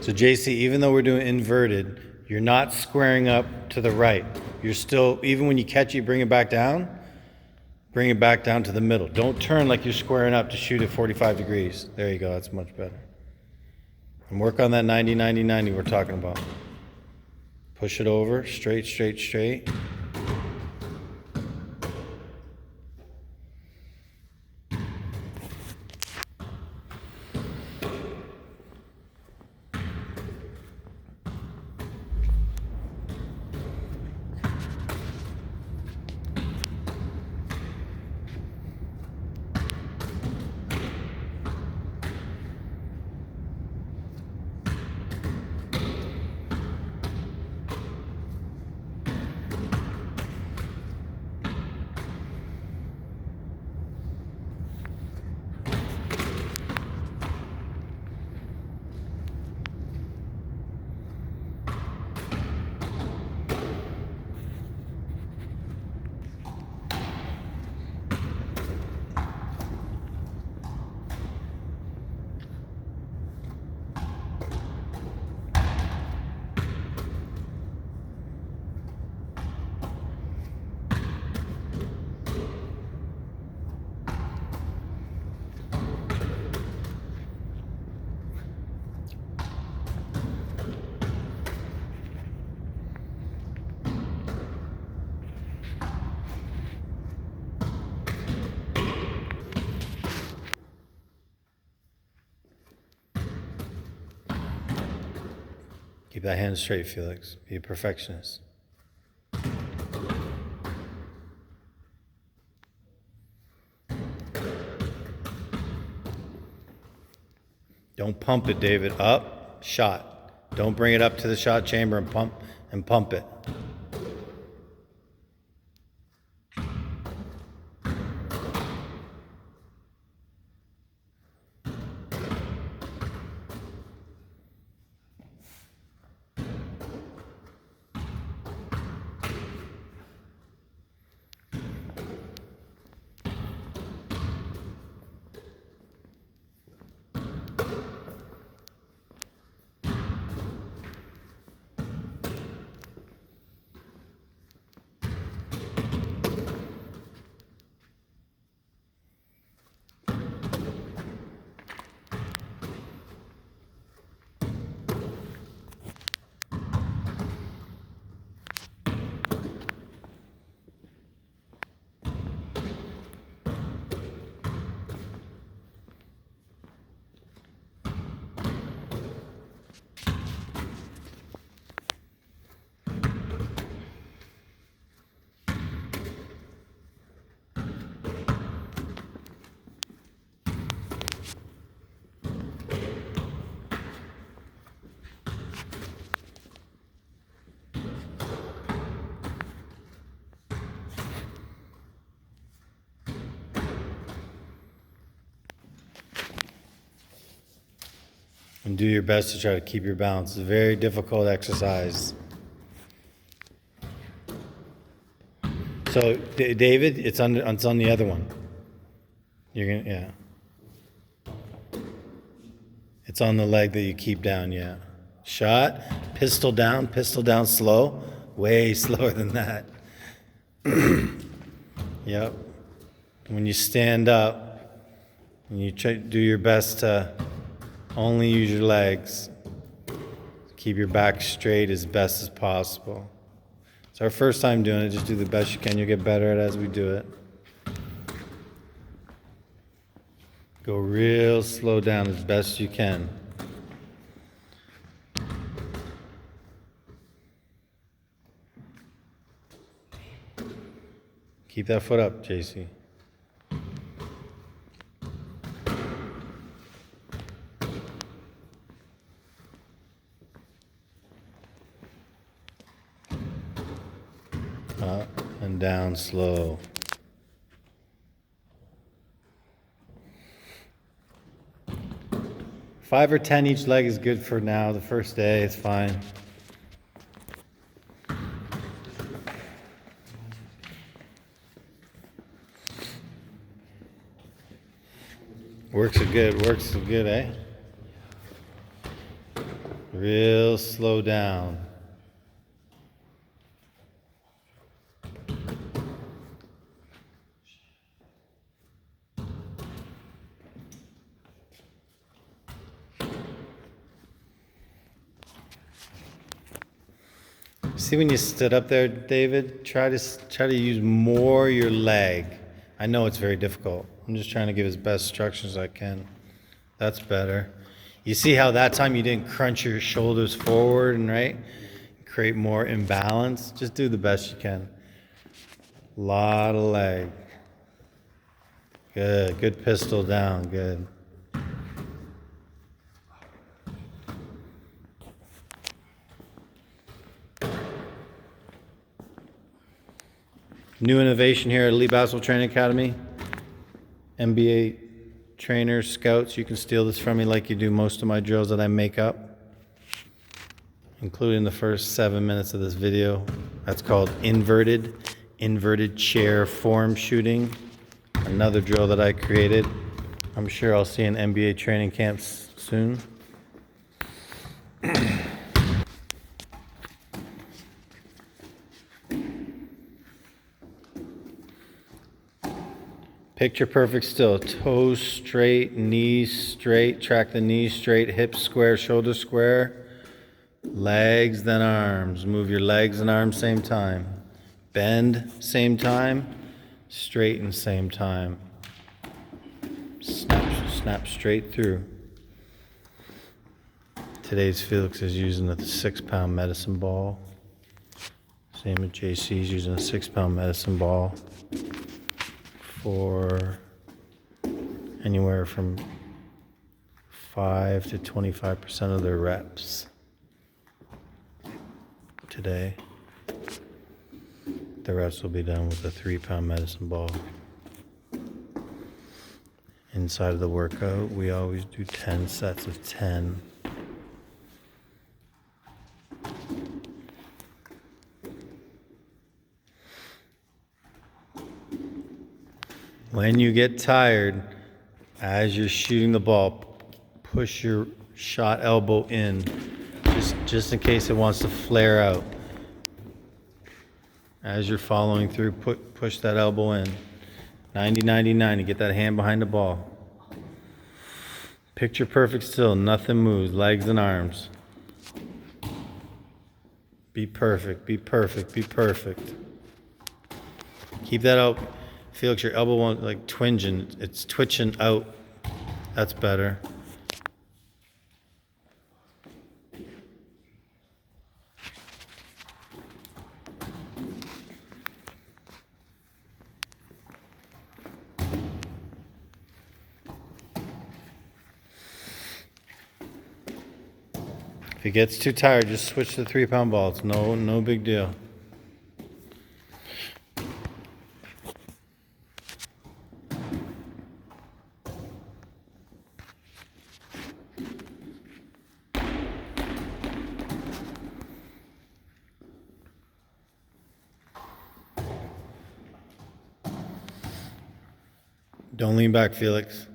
So JC, even though we're doing inverted, you're not squaring up to the right. You're still, even when you catch it, bring it back down to the middle. Don't turn like you're squaring up to shoot at 45 degrees. There you go, that's much better. And work on that 90, 90, 90 we're talking about. Push it over, straight, straight, straight. Keep that hand straight, Felix. Be a perfectionist. Don't pump it, David. Up, shot. Don't bring it up to the shot chamber and pump it. And do your best to try to keep your balance. It's a very difficult exercise. So, David, it's on the other one. Yeah. It's on the leg that you keep down, yeah. Shot, pistol down slow. Way slower than that. Yep. When you stand up, and you do your best to only use your legs. Keep your back straight as best as possible. It's our first time doing it. Just do the best you can. You'll get better at it as we do it. Go real slow down as best you can. Keep that foot up, JC. Up and down slow. Five or 10 each leg is good for now. The first day, it's fine. Works are good, eh? Real slow down. See when you stood up there, David? Try to use more your leg. I know it's very difficult. I'm just trying to give as best instructions as I can. That's better. You see how that time you didn't crunch your shoulders forward and right? Create more imbalance. Just do the best you can. Lot of leg. Good. Good pistol down. Good. New innovation here at Elite Basketball Training Academy. NBA trainers, scouts, you can steal this from me like you do most of my drills that I make up, including the first 7 minutes of this video. That's called inverted chair form shooting. Another drill that I created. I'm sure I'll see in NBA training camps soon. Picture perfect still. Toes straight, knees straight. Track the knees straight, hips square, shoulders square. Legs, then arms. Move your legs and arms same time. Bend, same time. Straighten, same time. Snap straight through. Today's Felix is using a 6-pound medicine ball. Same with JC's using a 6-pound medicine ball. For anywhere from 5 to 25% of their reps today. The reps will be done with a 3-pound medicine ball. Inside of the workout, we always do 10 sets of 10. When you get tired, as you're shooting the ball, push your shot elbow in, just in case it wants to flare out. As you're following through, push that elbow in. 90-90-90, get that hand behind the ball. Picture perfect still, nothing moves, legs and arms. Be perfect, be perfect, be perfect. Keep that out. Felix, your elbow won't like twinging, it's twitching out. That's better. If it gets too tired, just switch to the 3-pound ball. It's no big deal. Don't lean back, Felix.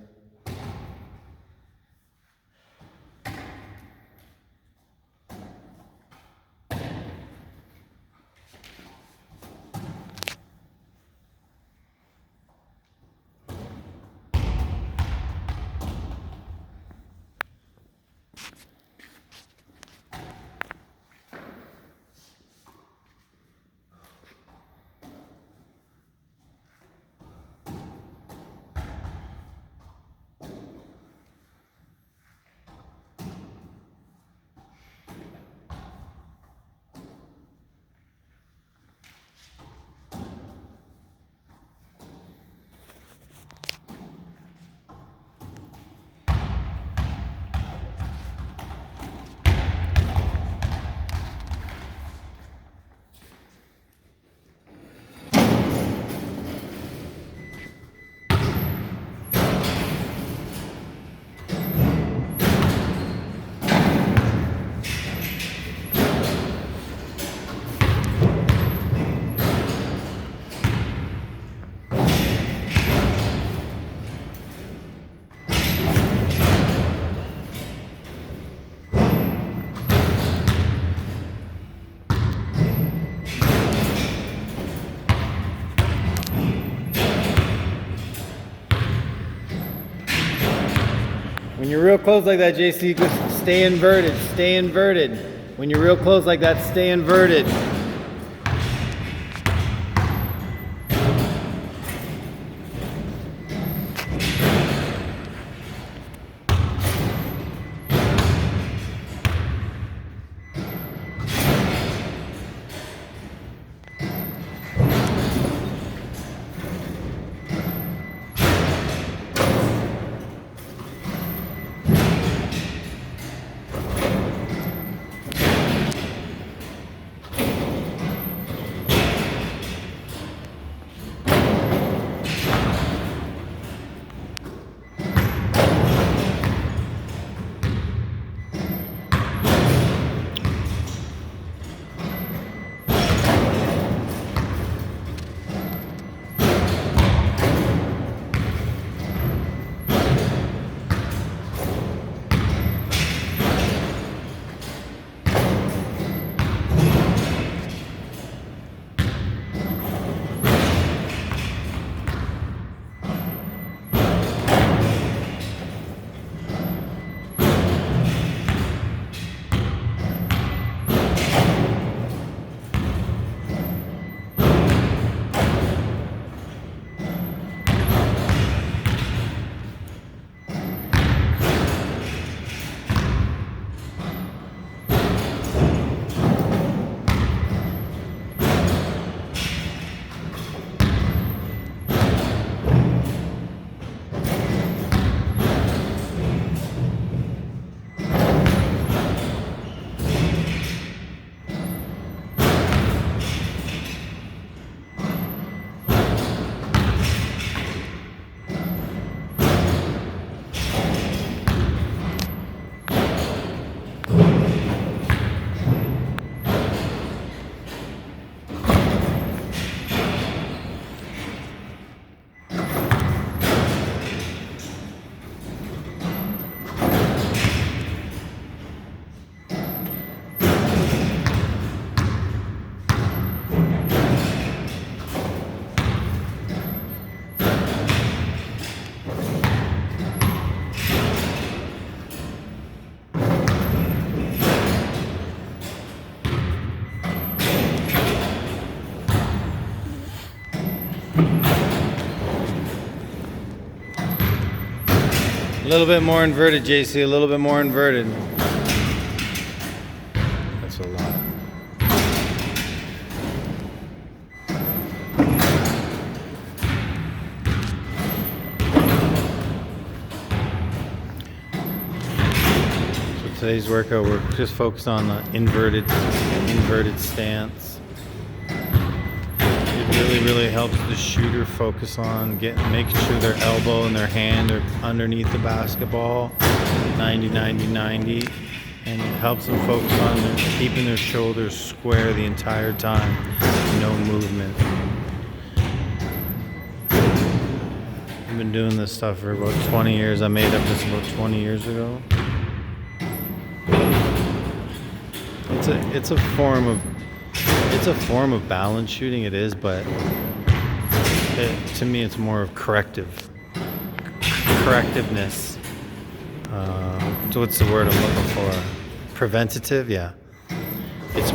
When you're real close like that, JC, just stay inverted. Stay inverted. When you're real close like that, stay inverted. A little bit more inverted, JC, a little bit more inverted. That's a lot. So today's workout, we're just focused on the inverted stance. It really helps the shooter focus on making sure their elbow and their hand are underneath the basketball, 90, and it helps them focus on keeping their shoulders square the entire time, no movement. I've been doing this stuff for about 20 years. I made up this about 20 years ago. It's a form of balance shooting, it is, but to me it's more of correctiveness. So what's the word I'm looking for? Preventative, yeah. It's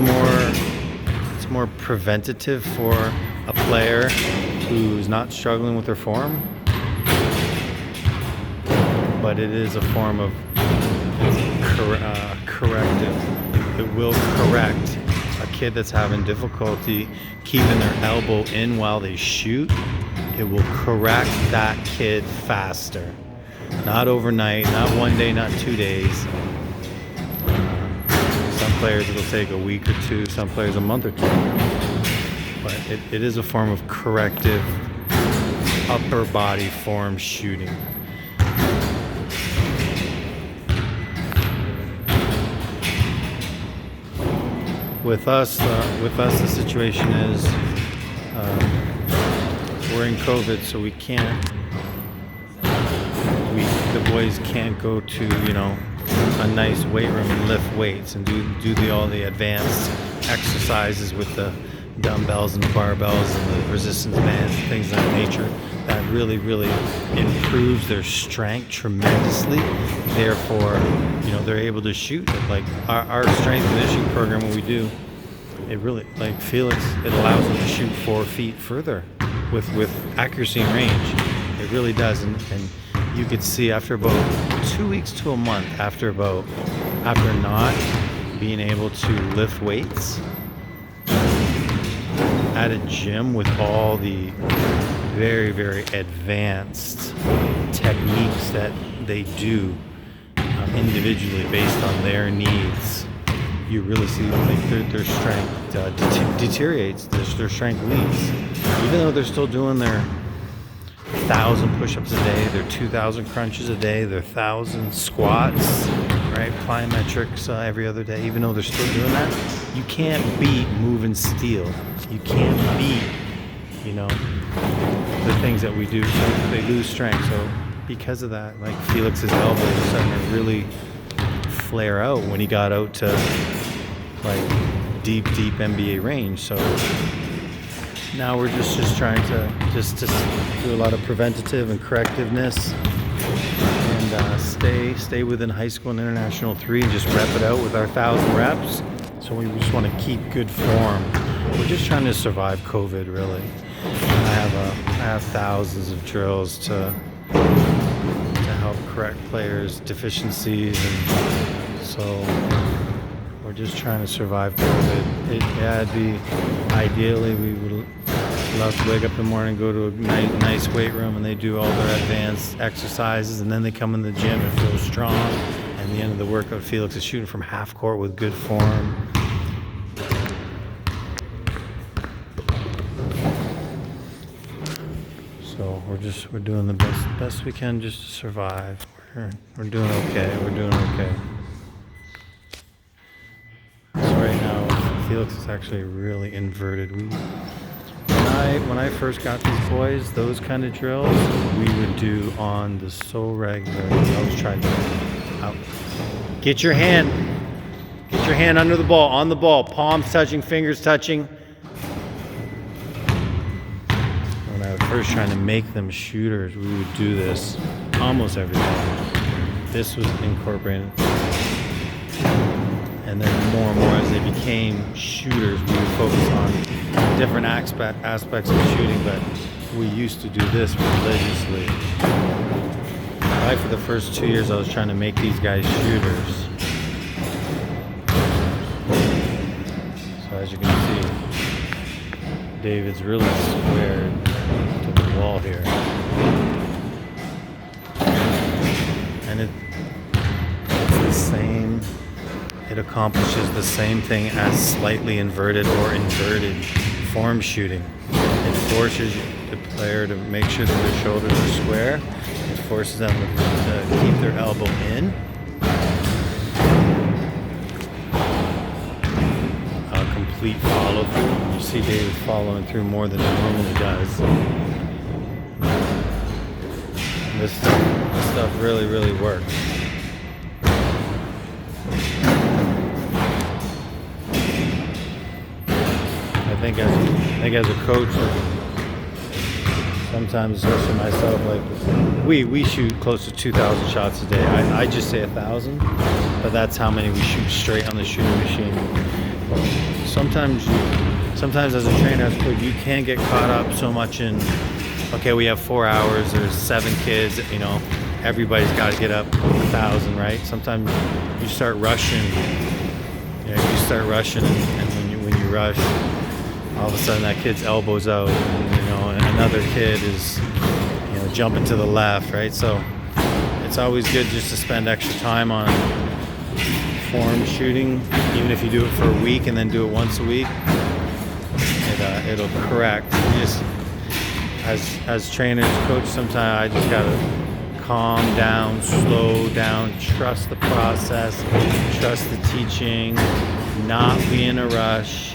more preventative for a player who's not struggling with their form, but it is a form of corrective. It will correct a kid that's having difficulty keeping their elbow in while they shoot. It will correct that kid faster. Not overnight, not one day, not 2 days. Some players it'll take a week or two, some players a month or two. But it is a form of corrective upper body form shooting. With us, the situation is we're in COVID, so we can't. The boys can't go to a nice weight room and lift weights and do all the advanced exercises with the dumbbells and the barbells and the resistance bands and things of that nature that that really, really improves their strength tremendously. Therefore, they're able to shoot. Like our strength conditioning program, when we do, it really, like Felix, it allows them to shoot 4 feet further with accuracy and range. It really does, and you could see after about 2 weeks to a month, after not being able to lift weights at a gym with all the very, very advanced techniques that they do individually based on their needs, you really see like their strength deteriorates, their strength leaves. Even though they're still doing their 1,000 push-ups a day, their 2,000 crunches a day, their 1,000 squats, right, plyometrics every other day, even though they're still doing that, you can't beat moving steel. You can't beat, the things that we do. So they lose strength. So because of that, like Felix's elbows are starting to really flare out when he got out to like deep NBA range. So now we're just trying to just do a lot of preventative and correctiveness, and stay within high school and international 3 and just rep it out with our 1,000 reps. So we just want to keep good form. We're just trying to survive COVID, really. I have thousands of drills to help correct players' deficiencies, and so we're just trying to survive COVID. It'd be ideally we would love to wake up in the morning, go to a nice weight room, and they do all their advanced exercises, and then they come in the gym and feel strong. And the end of the workout, Felix is shooting from half court with good form. So we're doing the best we can just to survive. We're doing okay. We're doing okay. So right now, Felix is actually really inverted. When I first got these boys, those kind of drills we would do on the so regular. I was trying to out. Get your hand under the ball, on the ball, palms touching, fingers touching. When I was first trying to make them shooters, we would do this almost every day. This was incorporated. And then more and more as they became shooters, we would focus on different aspects of shooting, but we used to do this religiously. Right, for the first 2 years, I was trying to make these guys shooters. So as you can see, David's really squared to the wall here. And it's the same. It accomplishes the same thing as slightly inverted or inverted form shooting. It forces the player to make sure that their shoulders are square. It forces them to keep their elbow in. A complete follow through. You see David following through more than he normally does. This stuff really, really works. I think as a coach, sometimes, especially myself, like we shoot close to 2,000 shots a day. I just say 1,000, but that's how many we shoot straight on the shooting machine. Sometimes as a trainer, as a coach, you can get caught up so much in, okay, we have 4 hours, there's 7 kids, everybody's got to get up 1,000, right? Sometimes you start rushing, and when you rush, all of a sudden that kid's elbow's out, and another kid is, jumping to the left, right? So it's always good just to spend extra time on form shooting, even if you do it for a week and then do it once a week. It'll correct. As trainers, coach, sometimes I just gotta calm down, slow down, trust the process, trust the teaching, not be in a rush.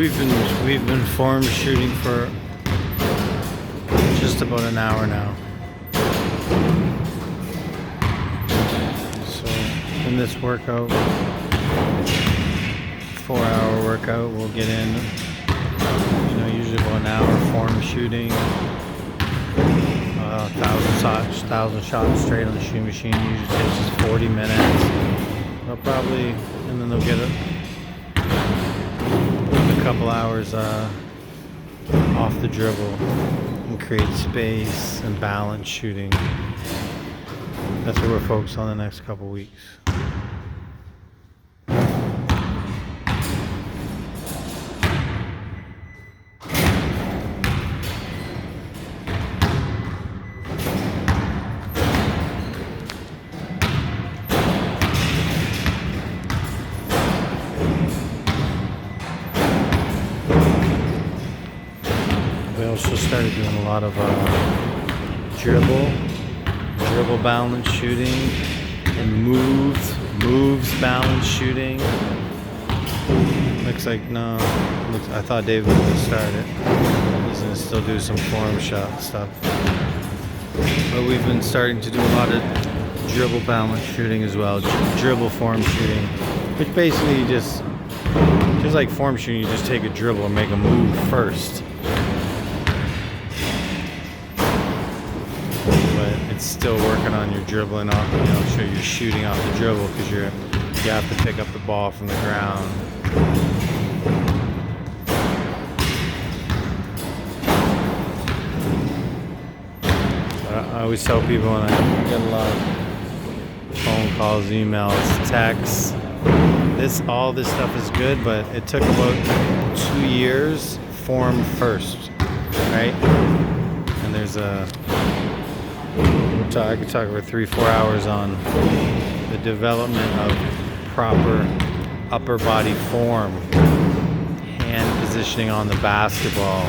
we've been form shooting for just about an hour now. So in this workout, 4-hour workout, we'll get in, usually about an hour form shooting, 1,000 shots straight on the shooting machine. Usually takes us 40 minutes. They'll probably, and then they'll get a couple hours off the dribble and create space and balance shooting. That's what we're focused on the next couple weeks. We also started doing a lot of dribble balance shooting, and moves balance shooting. Looks like I thought David was gonna start it. He's gonna still do some form shot stuff. But we've been starting to do a lot of dribble balance shooting as well. Dribble form shooting, which basically just like form shooting, you just take a dribble and make a move first. It's still working on your dribbling off, so you're shooting off the dribble because you have to pick up the ball from the ground. I always tell people, and I get a lot of phone calls, emails, texts, all this stuff is good, but it took about 2 years form first, right? And there's I could talk for 3-4 hours on the development of proper upper body form, hand positioning on the basketball.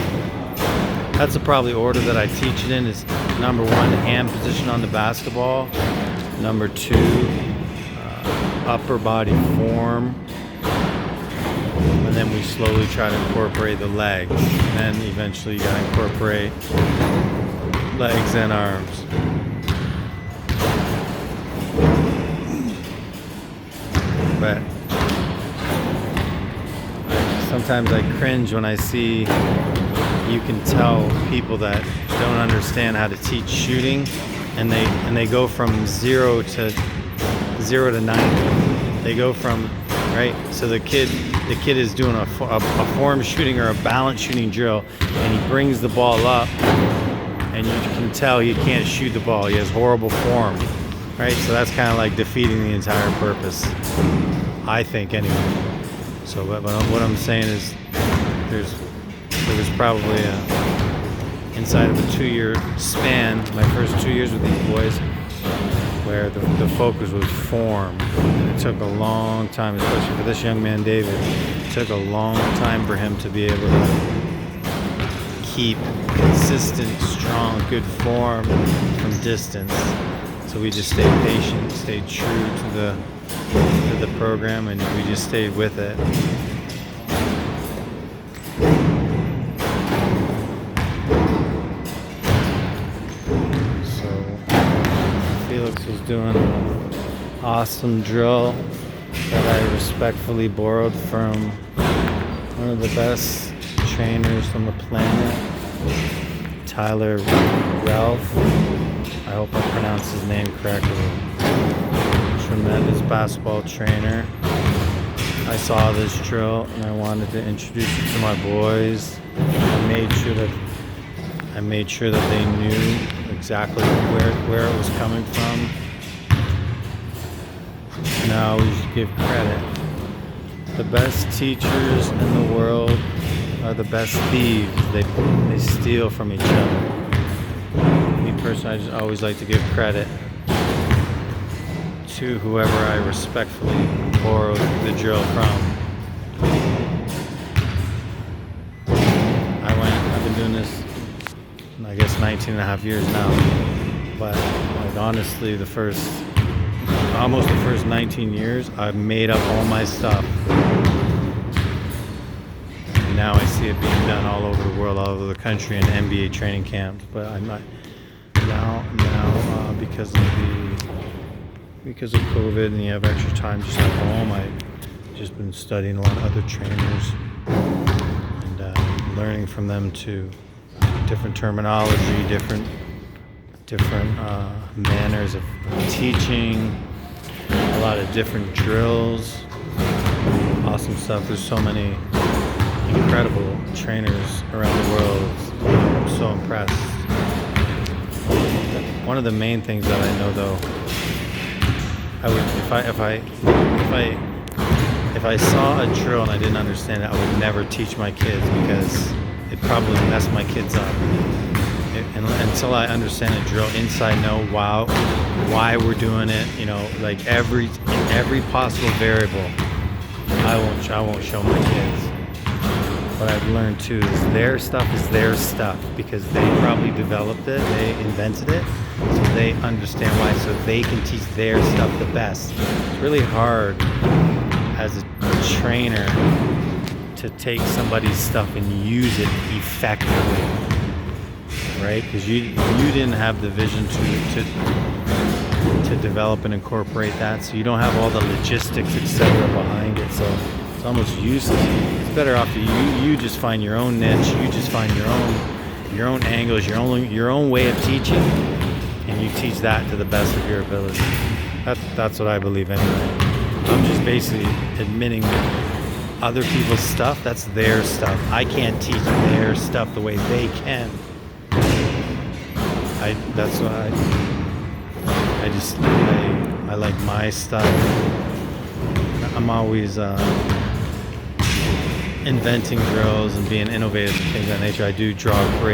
That's the probably order that I teach it in, is number 1, hand position on the basketball, number 2, upper body form, and then we slowly try to incorporate the legs, and then eventually you gotta incorporate legs and arms. But sometimes I cringe when I see, you can tell people that don't understand how to teach shooting, and they go from 0 to 90. They go from, right, so the kid is doing a form shooting or a balance shooting drill, and he brings the ball up, and you can tell he can't shoot the ball. He has horrible form, right? So that's kind of like defeating the entire purpose, I think, anyway. So, but what I'm saying is, there was probably inside of a 2-year span, my first 2 years with these boys, where the focus was form. And it took a long time, especially for this young man, David. It took a long time for him to be able to keep consistent, strong, good form from distance. So we just stayed patient, stayed true to the program, and we just stayed with it. So Felix was doing an awesome drill that I respectfully borrowed from one of the best trainers on the planet, Tyler Ralph. I hope I pronounced his name correctly. Tremendous basketball trainer. I saw this drill and I wanted to introduce it to my boys. I made sure that they knew exactly where it was coming from. And I always give credit. The best teachers in the world are the best thieves. They steal from each other. Me personally, I just always like to give credit to whoever I respectfully borrowed the drill from. I've been doing this, I guess, 19 and a half years now. But like, honestly, almost the first 19 years, I've made up all my stuff. now I see it being done all over the world, all over the country in NBA training camps. But I'm not now because of COVID and you have extra time just at home. I've just been studying a lot of other trainers and learning from them too. Different terminology, different manners of teaching, a lot of different drills. Awesome stuff. There's so many incredible trainers around the world. I'm so impressed. One of the main things that I know, though, I would if I saw a drill and I didn't understand it, I would never teach my kids because it probably messed my kids up. And until I understand a drill inside, know why we're doing it, like every possible variable, I won't show my kids. What I've learned too is their stuff because they probably developed it, they invented it, so they understand why, so they can teach their stuff the best. It's really hard as a trainer to take somebody's stuff and use it effectively, right? Because you didn't have the vision to develop and incorporate that, so you don't have all the logistics, etc. behind it, so it's almost useless. It's better off to you just find your own niche, you just find your own angles, your own way of teaching, and you teach that to the best of your ability. That's what I believe anyway. I'm just basically admitting other people's stuff, that's their stuff. I can't teach their stuff the way they can. That's why I like my stuff. I'm always inventing drills and being innovative and things of that nature. I do draw great